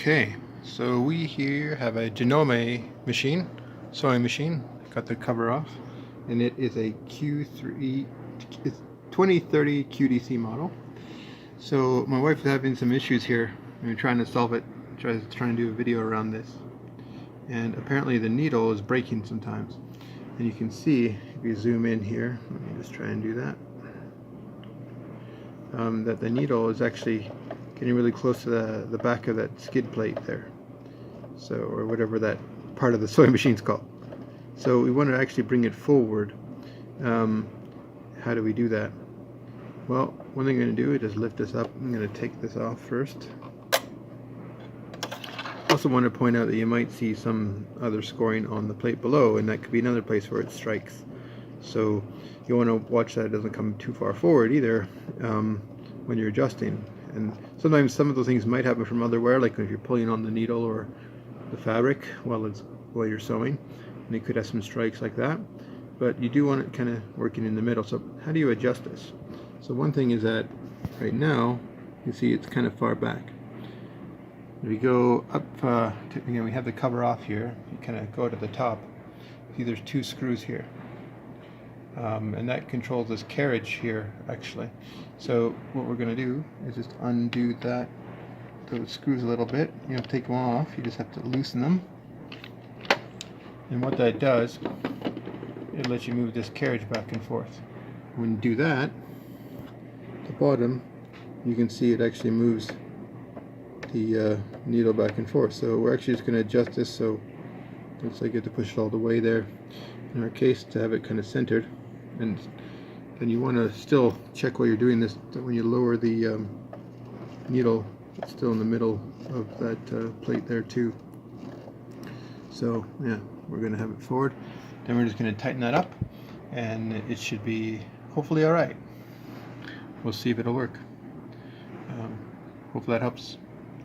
Okay, so we here have a Janome machine, sewing machine. Got the cover off, and it is a Q3, it's 2030 QDC model. So my wife is having some issues here, and we're trying to solve it. Trying to do a video around this, and apparently the needle is breaking sometimes. And you can see if you zoom in here. Let me just try and do that. That the needle is actually getting really close to the back of that skid plate there, so, or whatever that part of the sewing machine's called. So we want to actually bring it forward. How do we do that? Well, one thing I'm going to do is just lift this up. I'm going to take this off first. Also want to point out that you might see some other scoring on the plate below, and that could be another place where it strikes. So you want to watch that it doesn't come too far forward either when you're adjusting. And sometimes some of those things might happen from other wear, like if you're pulling on the needle or the fabric while you're sewing, and it could have some strikes like that. But you do want it kind of working in the middle. So how do you adjust this? So one thing is that right now you see it's kind of far back. If you go up, we have the cover off here. You kind of go to the top. See, there's two screws here. And that controls this carriage here, actually. So what we're going to do is just undo those screws a little bit. You don't take them off, you just have to loosen them. And what that does, it lets you move this carriage back and forth. When you do that, at the bottom, you can see it actually moves the needle back and forth. So we're actually just going to adjust this so it looks like you have to push it all the way there. In our case, to have it kind of centered. And then you want to still check while you're doing this that when you lower the needle, it's still in the middle of that plate there too. So yeah, we're going to have it forward. Then we're just going to tighten that up, and it should be hopefully alright. We'll see if it'll work. Hopefully that helps.